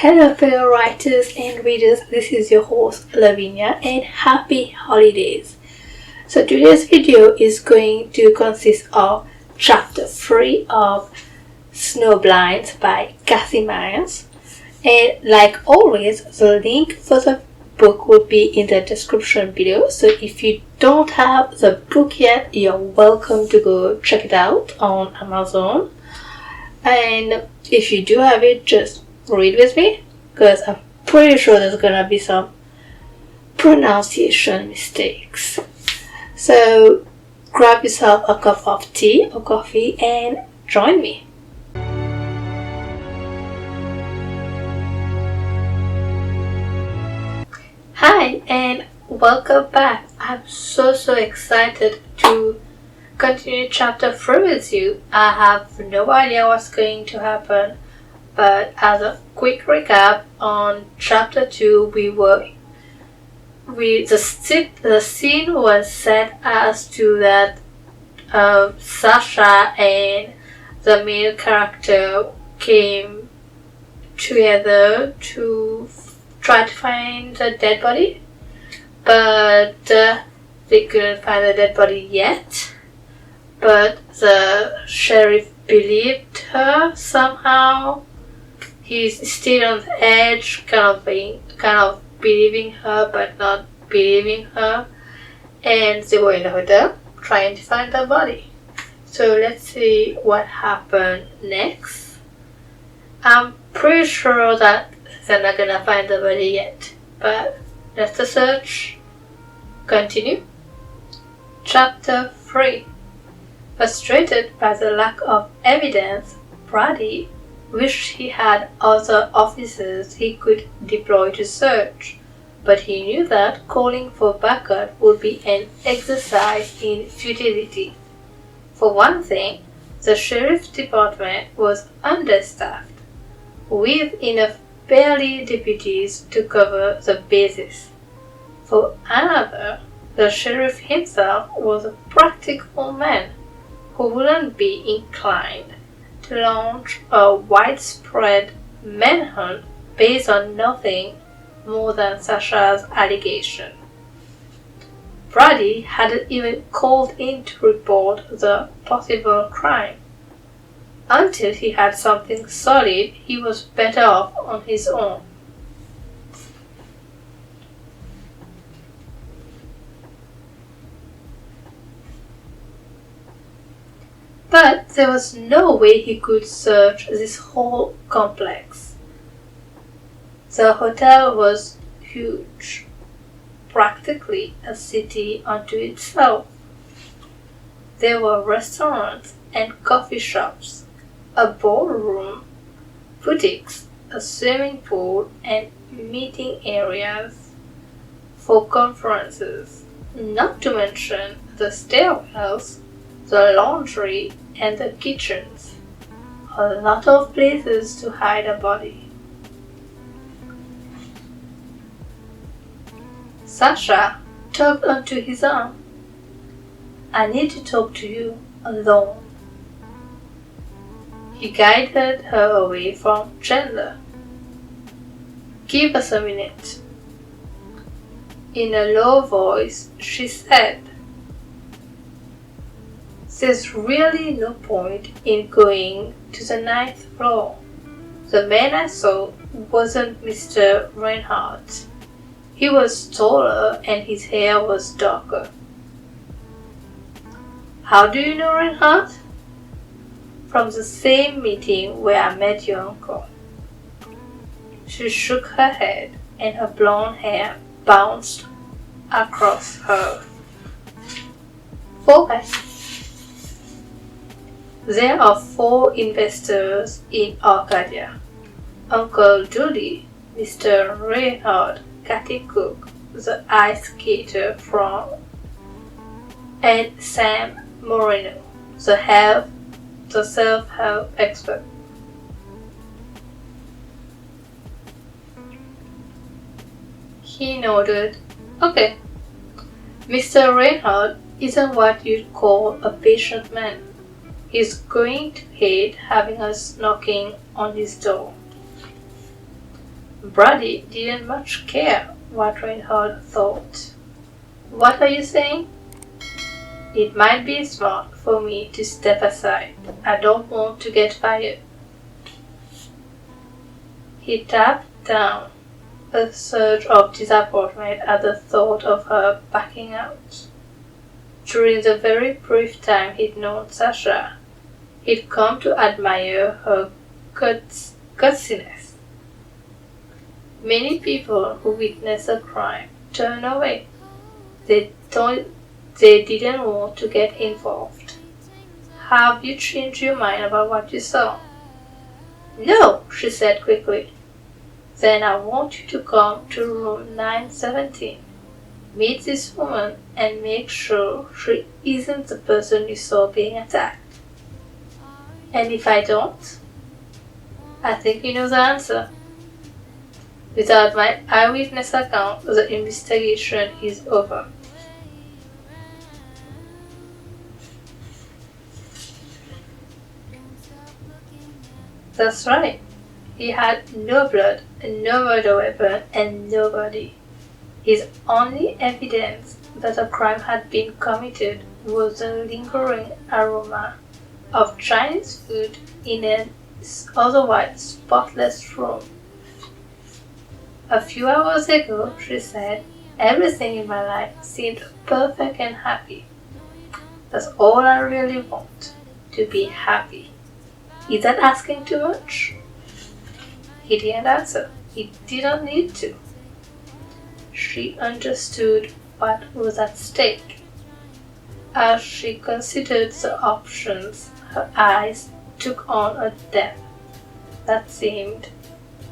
Hello fellow writers and readers, this is your host Lavinia and happy holidays. So today's video is going to consist of chapter 3 of Snowblinds by Cassie Miles, and like always the link for the book will be in the description below, so if you don't have the book yet, you're welcome to go check it out on Amazon, and if you do have it, just read with me because I'm pretty sure there's gonna be some pronunciation mistakes. So grab yourself a cup of tea or coffee and join me. Hi and welcome back. I'm so excited to continue chapter 3 with you. I have no idea what's going to happen, but as a quick recap, on chapter 2 the scene was set as to that Sasha and the main character came together to try to find the dead body, but they couldn't find the dead body yet. But the sheriff believed her somehow. He's still on the edge, kind of believing her but not believing her. And they were in the hotel trying to find the body. So let's see what happened next. I'm pretty sure that they're not gonna find the body yet, but let the search continue. Chapter 3. Frustrated by the lack of evidence, Brady wished he had other officers he could deploy to search, but he knew that calling for backup would be an exercise in futility. For one thing, the sheriff's department was understaffed, with enough barely deputies to cover the bases. For another, the sheriff himself was a practical man who wouldn't be inclined to launch a widespread manhunt based on nothing more than Sasha's allegation. Brady hadn't even called in to report the possible crime. Until he had something solid, he was better off on his own. But there was no way he could search this whole complex. The hotel was huge, practically a city unto itself. There were restaurants and coffee shops, a ballroom, boutiques, a swimming pool, and meeting areas for conferences, not to mention the stairwells, the laundry, and the kitchens. A lot of places to hide a body. Sasha tugged onto his arm. "I need to talk to you alone." He guided her away from Chandler. "Give us a minute." In a low voice, she said, "There's really no point in going to the 9th floor. The man I saw wasn't Mr. Reinhard. He was taller and his hair was darker." "How do you know Reinhard?" "From the same meeting where I met your uncle." She shook her head and her blonde hair bounced across her forehead. "There are 4 investors in Arcadia. Uncle Judy, Mr. Reinhard, Cathy Cook, the ice skater from, and Sam Marino, the self-help expert." He nodded. "Okay. Mr. Reinhard isn't what you'd call a patient man. He's going to hate having us knocking on his door." Brady didn't much care what Reinhard thought. What are you saying? It might be smart for me to step aside. I don't want to get fired. He tapped down, a surge of disappointment at the thought of her backing out. During the very brief time he'd known Sasha, he'd come to admire her gutsiness. Many people who witness a crime turn away. They didn't want to get involved. Have you changed your mind about what you saw? No, she said quickly. Then I want you to come to room 917. Meet this woman and make sure she isn't the person you saw being attacked. And if I don't? I think you know the answer. Without my eyewitness account, the investigation is over. That's right. He had no blood, no murder weapon, and no body. His only evidence that a crime had been committed was the lingering aroma of Chinese food in an otherwise spotless room. A few hours ago, she said, everything in my life seemed perfect and happy. That's all I really want, to be happy. Is that asking too much? He didn't answer. He didn't need to. She understood what was at stake. As she considered the options, her eyes took on a depth that seemed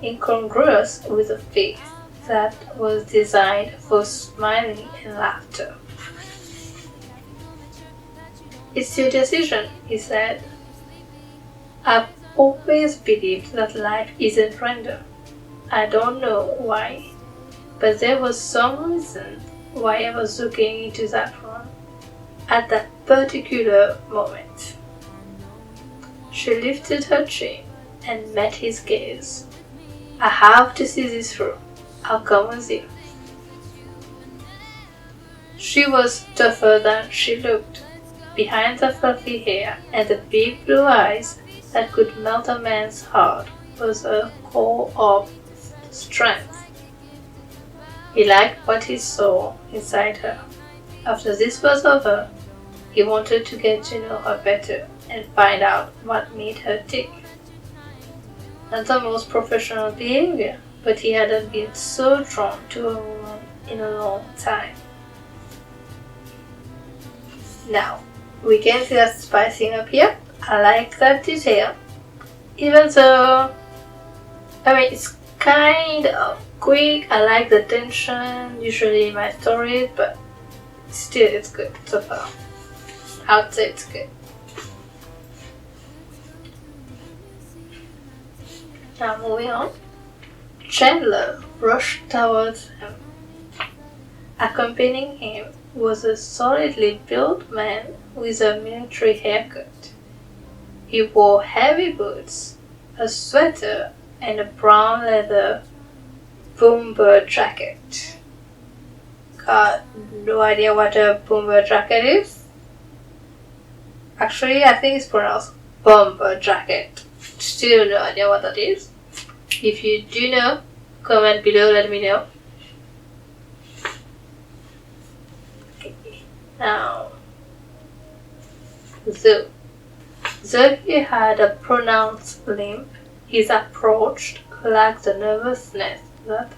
incongruous with a face that was designed for smiling and laughter. It's your decision, he said. I've always believed that life isn't random. I don't know why, but there was some reason why I was looking into that room at that particular moment. She lifted her chin and met his gaze. I have to see this room. I'll come with you. She was tougher than she looked. Behind the fluffy hair and the big blue eyes that could melt a man's heart was a core of strength. He liked what he saw inside her. After this was over, he wanted to get to know her better and find out what made her tick. Not the most professional behavior, but he hadn't been so drawn to a woman in a long time. Now, we can see that spicing up here. I like that detail. Even though, it's kind of quick. I like the tension usually in my stories, but still it's good so far. I would say it's good. Now moving on. Chandler rushed towards him. Accompanying him was a solidly built man with a military haircut. He wore heavy boots, a sweater, and a brown leather bomber jacket. Got no idea what a bomber jacket is. Actually, I think it's pronounced bomber jacket. Still no idea what that is. If you do know, comment below, let me know. Okay. Now, though he had a pronounced limp, his approach lacked the nervousness that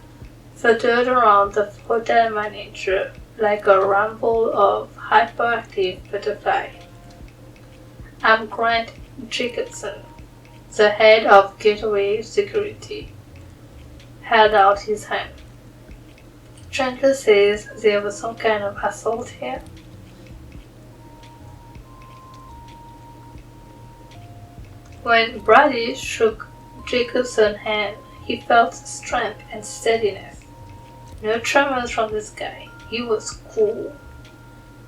fluttered around the hotel manager like a rumble of hyperactive butterfly. I'm Grant Jacobson, the head of Gateway Security, held out his hand. Chandler says there was some kind of assault here. When Brady shook Jacobson's hand, he felt strength and steadiness. No tremors from this guy. He was cool.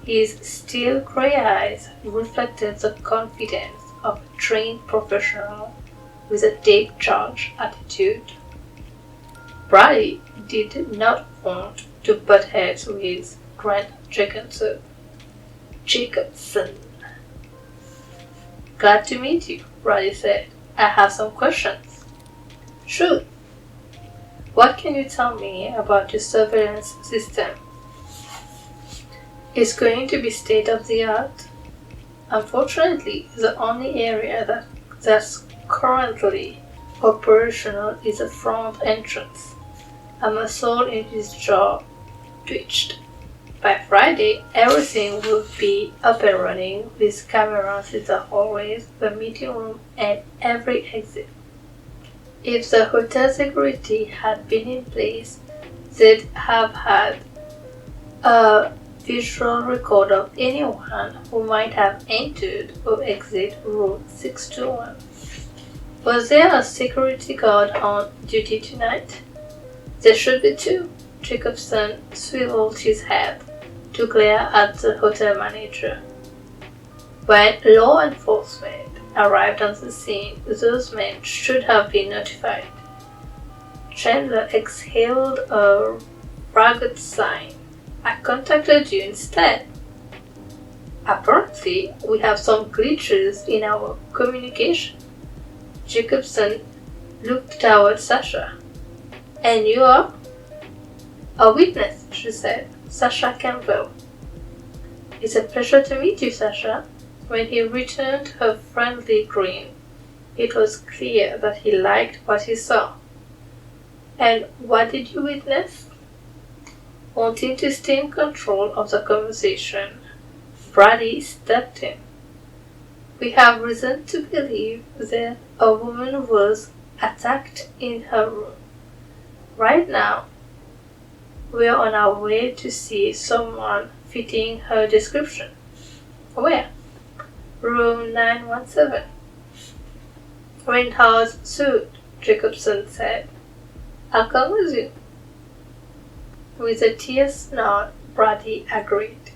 His steel gray eyes reflected the confidence of a trained professional with a take-charge attitude. Brady did not want to butt heads with Grant Jacobson. Glad to meet you, Brady said. I have some questions. Sure. What can you tell me about your surveillance system? It's going to be state of the art. Unfortunately, the only area that's currently operational is the front entrance. A muscle in his jaw twitched. By Friday, everything would be up and running with cameras in the hallways, the meeting room, and every exit. If the hotel security had been in place, they'd have had a visual record of anyone who might have entered or exited room 621. Was there a security guard on duty tonight? There should be two. Jacobson swiveled his head to glare at the hotel manager. When law enforcement arrived on the scene, those men should have been notified. Chandler exhaled a ragged sigh. I contacted you instead. Apparently, we have some glitches in our communication. Jacobson looked toward Sasha. And you are? A witness, she said. Sasha Campbell. It's a pleasure to meet you, Sasha. When he returned her friendly grin, it was clear that he liked what he saw. And what did you witness? Wanting to stay in control of the conversation, Brady stepped in. We have reason to believe that a woman was attacked in her room. Right now, we are on our way to see someone fitting her description. Where? Room 917. Reinhard's suit, Jacobson said. I'll come with you. With a tear's nod, Brady agreed.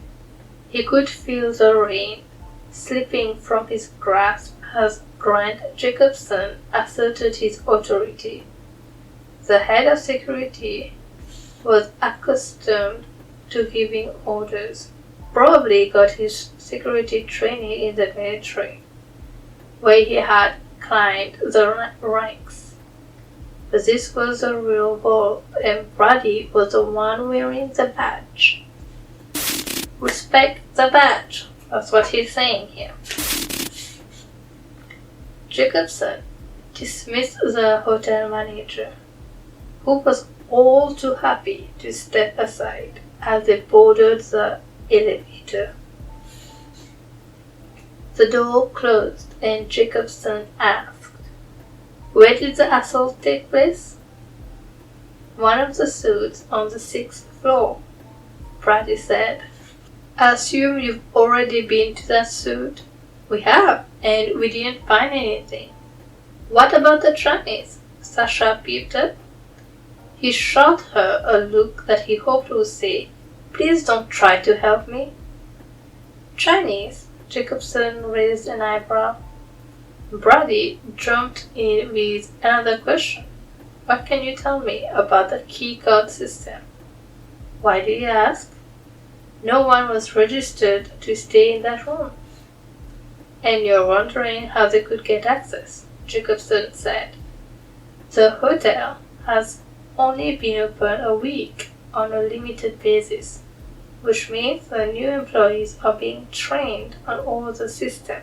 He could feel the rain slipping from his grasp as Grant Jacobson asserted his authority. The head of security was accustomed to giving orders. Probably got his security training in the military, where he had climbed the ranks. But this was a real ball, and Brady was the one wearing the badge. Respect the badge, that's what he's saying here. Jacobson dismissed the hotel manager, who was all too happy to step aside as they boarded the elevator. The door closed and Jacobson asked, "Where did the assault take place?" "One of the suites on the 6th floor," Brady said. "I assume you've already been to that suite?" "We have, and we didn't find anything." "What about the Chinese?" Sasha peeped up. He shot her a look that he hoped would say, "Please don't try to help me." "Chinese?" Jacobson raised an eyebrow. Brady jumped in with another question. "What can you tell me about the key card system?" "Why do you ask?" "No one was registered to stay in that room." "And you're wondering how they could get access," Jacobson said. "The hotel has only been open a week on a limited basis, which means the new employees are being trained on all the system.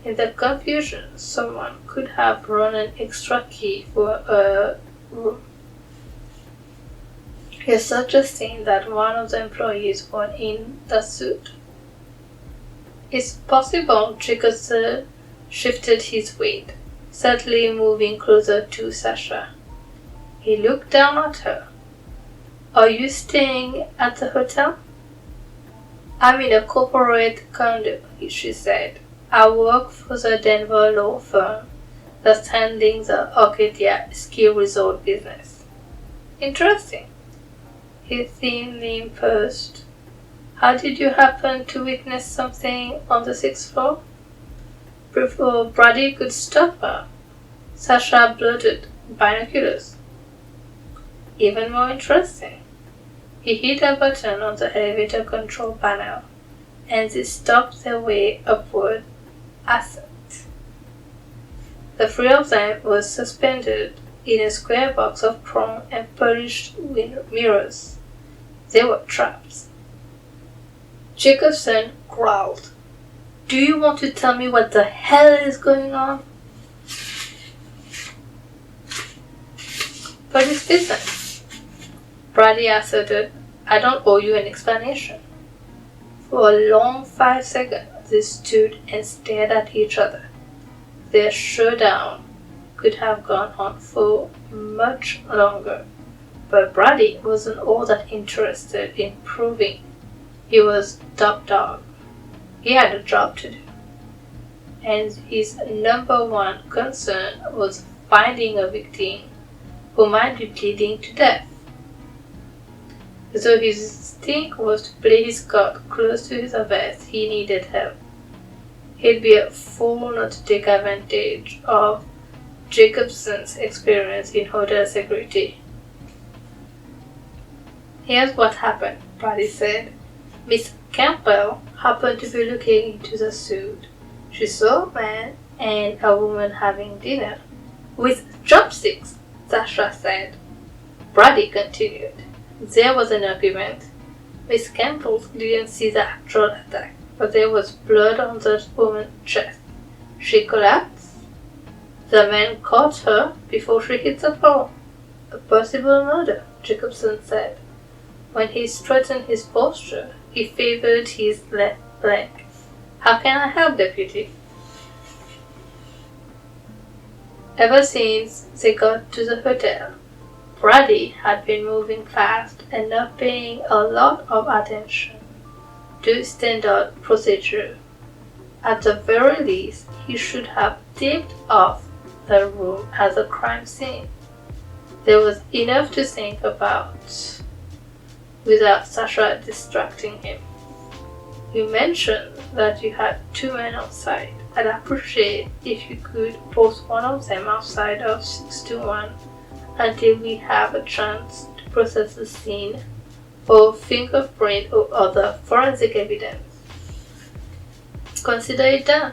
In the confusion, someone could have run an extra key for a room." "You're suggesting that one of the employees went in the suit?" "It's possible." Jacobson shifted his weight, subtly moving closer to Sasha. He looked down at her. "Are you staying at the hotel?" "I'm in a corporate condo," she said. "I work for the Denver law firm that's handling the Arcadia ski resort business." "Interesting." His thin lips pursed. "How did you happen to witness something on the 6th floor?" Before Brady could stop her, Sasha blurted, "Binoculars." even more interesting. He hit a button on the elevator control panel, and they stopped their way upward ascent. The three of them were suspended in a square box of chrome and polished mirrors. They were trapped. Jacobson growled. "Do you want to tell me what the hell is going on?" "But it's business," Brady asserted. "I don't owe you an explanation." For a long 5 seconds they stood and stared at each other. Their showdown could have gone on for much longer, but Brady wasn't all that interested in proving he was top dog. He had a job to do, and his number one concern was finding a victim who might be bleeding to death. So his instinct was to play his card close to his vest. He needed help. He'd be a fool not to take advantage of Jacobson's experience in hotel security. "Here's what happened," Brady said. "Miss Campbell happened to be looking into the suit. She saw a man and a woman having dinner." "With chopsticks," Sasha said. Brady continued. "There was an argument. Miss Campbell didn't see the actual attack, but there was blood on the woman's chest. She collapsed. The man caught her before she hit the floor." "A possible murder," Jacobson said. When he straightened his posture, he favored his left leg. "How can I help, Deputy?" Ever since they got to the hotel, Brady had been moving fast and not paying a lot of attention to standard procedure. At the very least, he should have tipped off the room as a crime scene. There was enough to think about without Sasha distracting him. "You mentioned that you had 2 men outside. I'd appreciate if you could post one of them outside of 621 until we have a chance to process the scene for fingerprint or other forensic evidence." "Consider it done."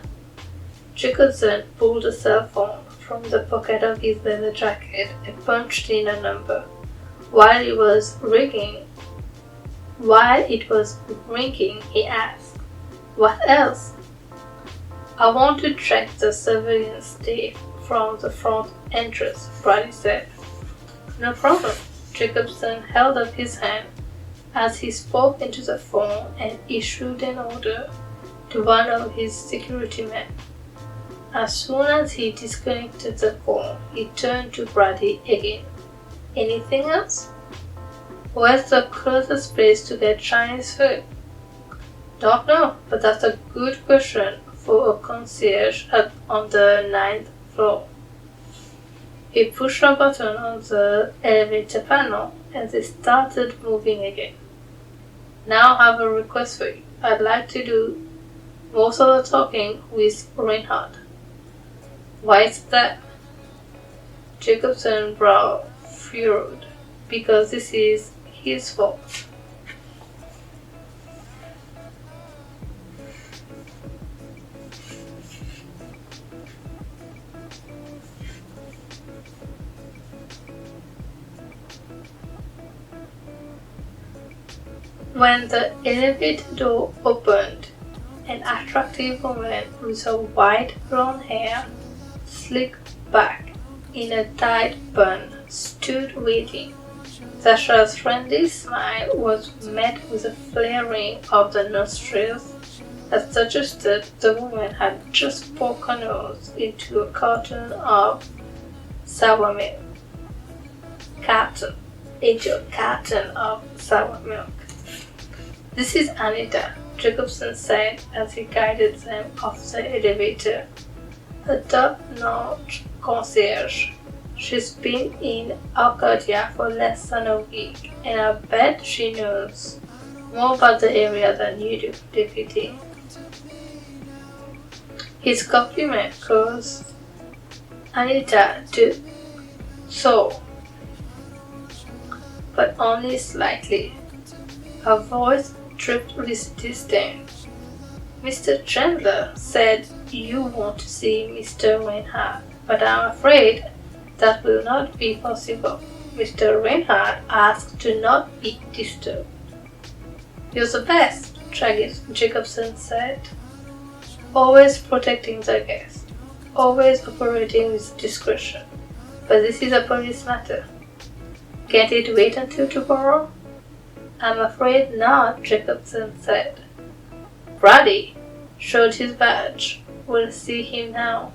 Jacobson pulled a cell phone from the pocket of his leather jacket and punched in a number. While it was ringing, he asked, "What else?" "I want to check the surveillance tape from the front entrance," Brady said. "No problem." Jacobson held up his hand as he spoke into the phone and issued an order to one of his security men. As soon as he disconnected the call, he turned to Brady again. "Anything else?" "Where's the closest place to get Chinese food?" "Don't know, but that's a good question for a concierge on the 9th floor." He pushed a button on the elevator panel and they started moving again. "Now I have a request for you. I'd like to do most of the talking with Reinhard." "Why's that?" Jacobson's brow furrowed. "Because this is his fault." When the elevator door opened, an attractive woman with her white blonde hair slicked back in a tight bun stood waiting. Sasha's friendly smile was met with a flaring of the nostrils that suggested the woman had just poked her nose into a carton of sour milk. Carton of sour milk. "This is Anita," Jacobson said as he guided them off the elevator. "A top-notch concierge. She's been in Arcadia for less than a week, and I bet she knows more about the area than you do, Deputy." His compliment caused Anita to soar. but only slightly. Her voice dripped with disdain. Mr. Chandler said you want to see Mr. Reinhard, but I'm afraid that will not be possible. Mr. Reinhard asked to not be disturbed. You're the best, Jacobson said. Always protecting the guest. Always operating with discretion. But this is a police matter. Can't it wait until tomorrow? I'm afraid not, Jacobson said. Brady showed his badge. We'll see him now.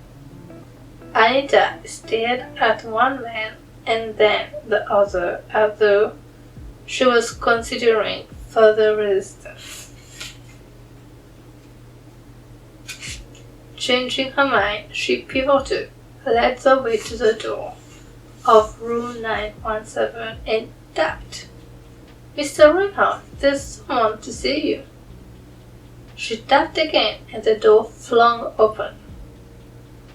Anita stared at one man and then the other as though she was considering further resistance. Changing her mind, she pivoted, led the way to the door of room 917 and tapped. Mr. Reinhard, there's someone to see you. She tapped again and the door flung open.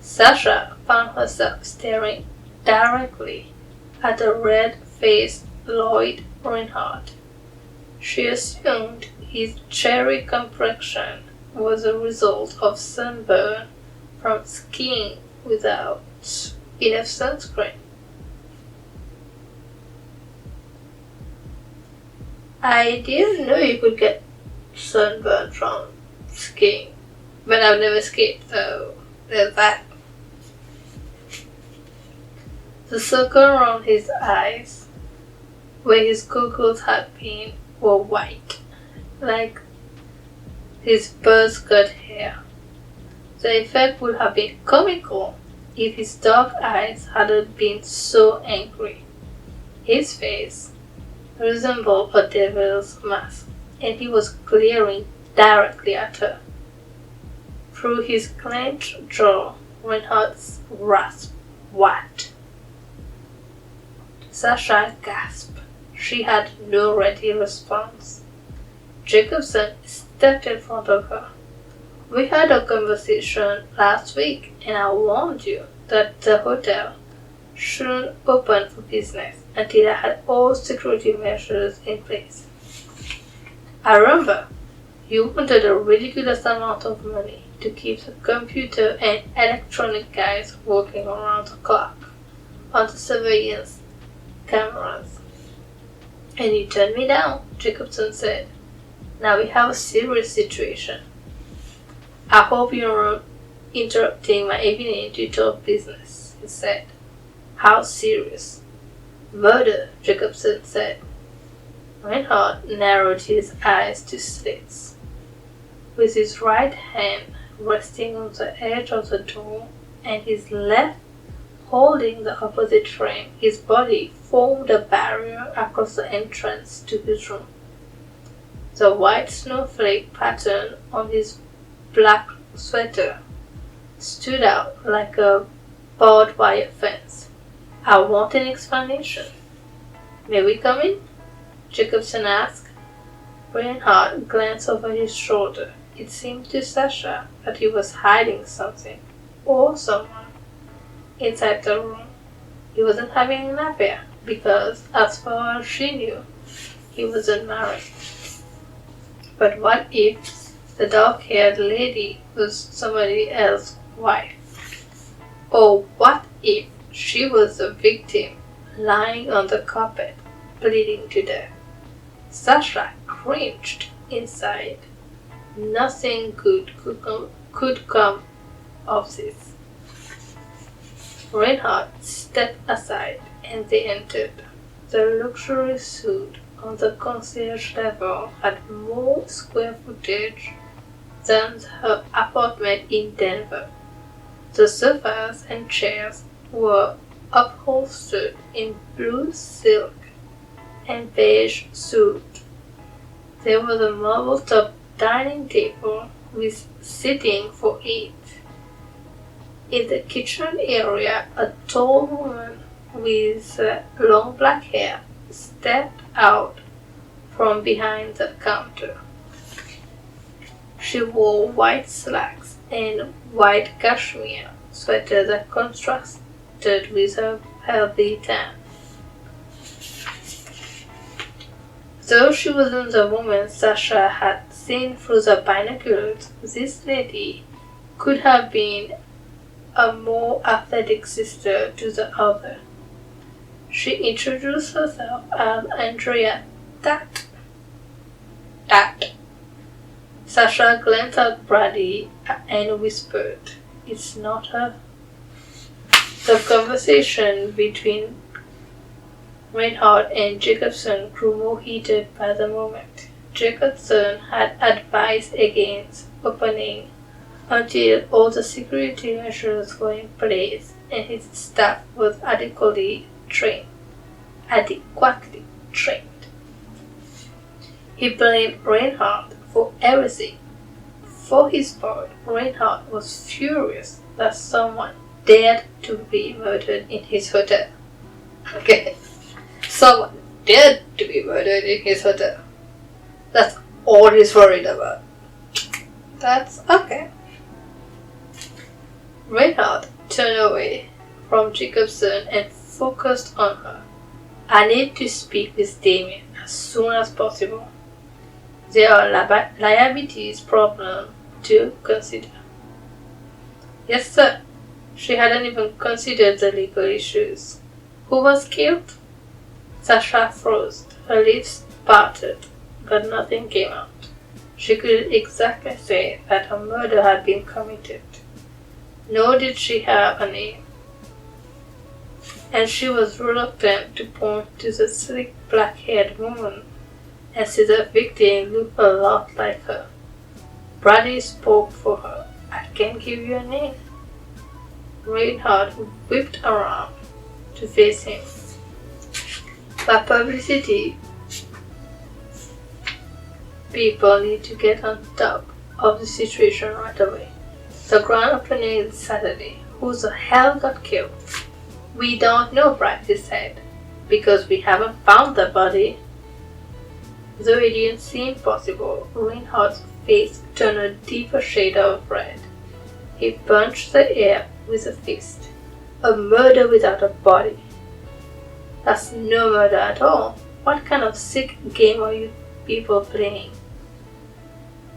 Sasha found herself staring directly at the red-faced Lloyd Reinhard. She assumed his cherry complexion was a result of sunburn from skiing without enough sunscreen. I didn't know you could get sunburn from skiing, but I've never skied, so there's that. The circle around his eyes, where his goggles had been, were white, like his buzz cut hair. The effect would have been comical if his dark eyes hadn't been so angry. His face resembled a devil's mask, and he was glaring directly at her. Through his clenched jaw, Reinhard's rasped, "What?" Sasha gasped. She had no ready response. Jacobson stepped in front of her. We had a conversation last week, and I warned you that the hotel shouldn't open for business until I had all security measures in place. I remember you wanted a ridiculous amount of money to keep the computer and electronic guys working around the clock on the surveillance cameras. And you turned me down, Jacobson said. Now we have a serious situation. I hope you're not interrupting my evening to talk business, he said. How serious? Murder, Jacobson said. Reinhard narrowed his eyes to slits. With his right hand resting on the edge of the door and his left holding the opposite frame, his body formed a barrier across the entrance to his room. The white snowflake pattern on his black sweater stood out like a barbed wire fence. I want an explanation. May we come in? Jacobson asked. Reinhard glanced over his shoulder. It seemed to Sasha that he was hiding something or someone inside the room. He wasn't having an affair because, as far as she knew, he wasn't married. But what if the dark-haired lady was somebody else's wife? Or what if she was a victim lying on the carpet, bleeding to death? Sasha cringed inside. Nothing good could come of this. Reinhard stepped aside and they entered. The luxury suite on the concierge level had more square footage than her apartment in Denver. The sofas and chairs were upholstered in blue silk and beige suede. There was a marble-top dining table with seating for 8. In the kitchen area, a tall woman with long black hair stepped out from behind the counter. She wore white slacks and white cashmere sweater that contrasted with her healthy tan. Though she wasn't the woman Sasha had seen through the binoculars, this lady could have been a more athletic sister to the other. She introduced herself as Andrea That. Sasha glanced at Brady and whispered, "It's not her." The conversation between Reinhard and Jacobson grew more heated by the moment. Jacobson had advised against opening until all the security measures were in place and his staff was adequately trained. He blamed Reinhard for everything. For his part, Reinhard was furious that someone dared to be murdered in his hotel. Okay, someone dared to be murdered in his hotel. That's all he's worried about. That's okay. Reinhard turned away from Jacobson and focused on her. "I need to speak with Damien as soon as possible. There are liabilities problems to consider." "Yes, sir." She hadn't even considered the legal issues. "Who was killed?" Sasha froze. Her lips parted, but nothing came out. She couldn't exactly say that a murder had been committed. Nor did she have a name. And she was reluctant to point to the sleek black-haired woman and see the victim looked a lot like her. Brady spoke for her. "I can't give you a name." Reinhard whipped around to face him. "By publicity, people need to get on top of the situation right away. The grand opening is Saturday. Who the hell got killed?" "We don't know," Brady said, "because we haven't found the body." Though it didn't seem possible, Reinhard's face turned a deeper shade of red. He punched the air with a fist. "A murder without a body. That's no murder at all. What kind of sick game are you people playing?"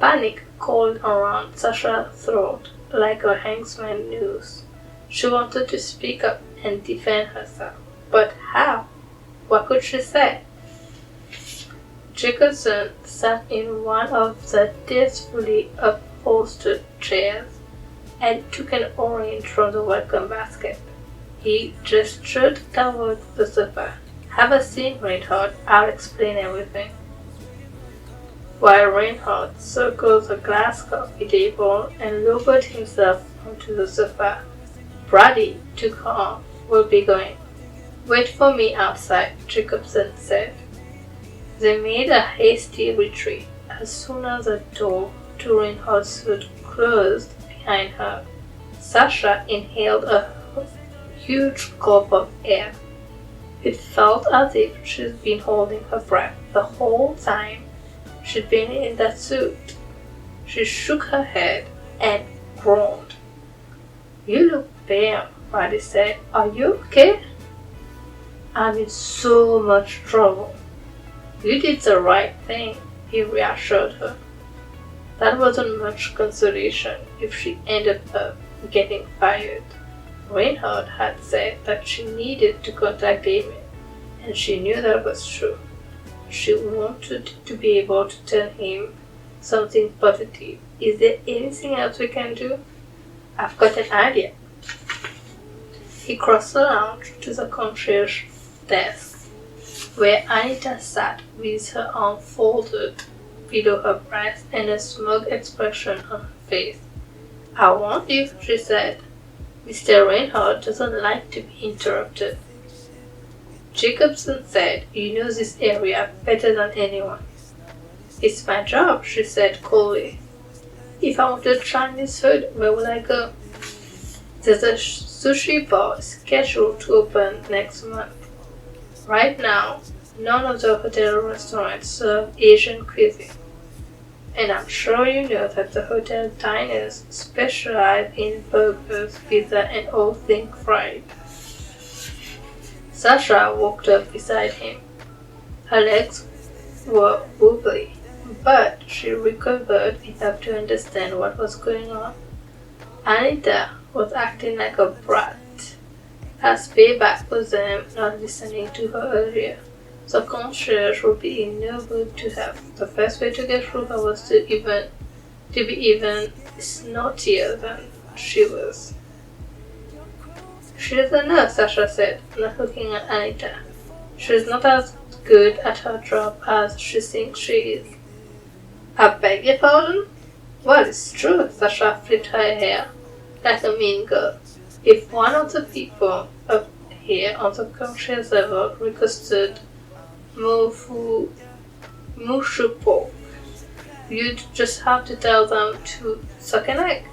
Panic crawled around Sasha's throat like a hangman's noose. She wanted to speak up and defend herself, but how? What could she say? Jacobson sat in one of the tastefully upholstered chairs and took an orange from the welcome basket. He gestured toward the sofa. "Have a seat, Reinhard. I'll explain everything." While Reinhard circled the glass coffee table and lowered himself onto the sofa, Brady took her arm. "We'll be going." "Wait for me outside," Jacobson said. They made a hasty retreat. As soon as the door to Reinhard's hood closed behind her, Sasha inhaled a huge gulp of air. It felt as if she'd been holding her breath the whole time she'd been in that suit. She shook her head and groaned. "You look pale," Brady said. "Are you okay?" "I'm in so much trouble." "You did the right thing," he reassured her. That wasn't much consolation if she ended up getting fired. Reinhard had said that she needed to contact Damien, and she knew that was true. She wanted to be able to tell him something positive. "Is there anything else we can do?" "I've got an idea." He crossed the lounge to the concierge desk, where Anita sat with her arm folded below her breast and a smug expression on her face. "I warned you," she said. "Mr. Reinhard doesn't like to be interrupted." Jacobson said, "You know this area better than anyone." "It's my job," she said coldly. "If I wanted Chinese food, where would I go?" "There's a sushi bar scheduled to open next month. Right now, none of the hotel restaurants serve Asian cuisine. And I'm sure you know that the hotel diners specialize in burgers, pizza, and all things fried." Sasha walked up beside him. Her legs were wobbly, but she recovered enough to understand what was going on. Anita was acting like a brat, as payback for them not listening to her earlier. The concierge would be in no mood to have. The best way to get through her was to be even snottier than she was. "She's a nurse," Sasha said, not looking at Anita. "She's not as good at her job as she thinks she is." "I beg your pardon?" "Well, it's true." Sasha flipped her hair like a mean girl. "If one of the people up here on the concierge level requested mushupo, you'd just have to tell them to suck an egg."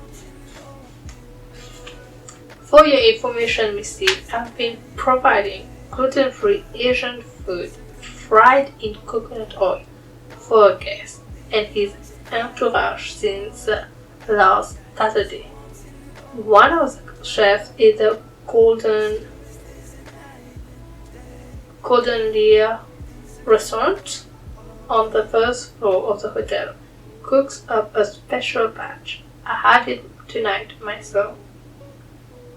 "For your information, Missy, I've been providing gluten-free Asian food fried in coconut oil for a guest and his entourage since last Saturday. One of the chefs is a Golden Lear restaurant on the first floor of the hotel. Cooks up a special batch. I had it tonight myself."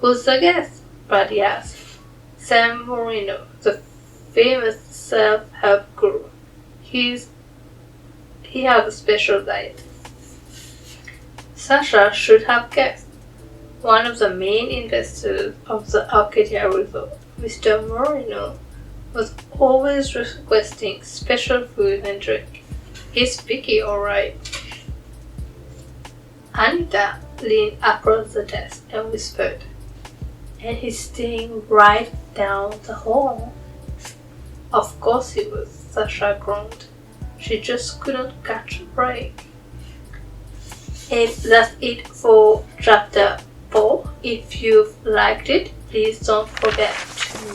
"Who's the guest?" Brady asked. "Sam Marino, the famous self-help guru. He has a special diet." Sasha should have guessed. One of the main investors of the Arcadia Resort, Mr. Marino, was always requesting special food and drink. He's picky, alright. Anita leaned across the desk and whispered, "And he's staying right down the hall." "Of course he was," Sasha groaned. She just couldn't catch a break. And that's it for chapter 4. If you've liked it, please don't forget to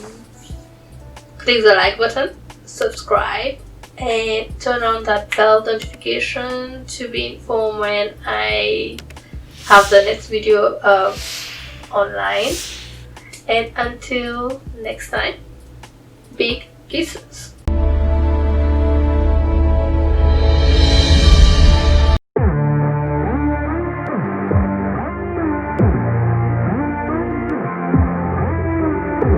click the like button, subscribe, and turn on that bell notification to be informed when I have the next video online. And until next time, big kisses.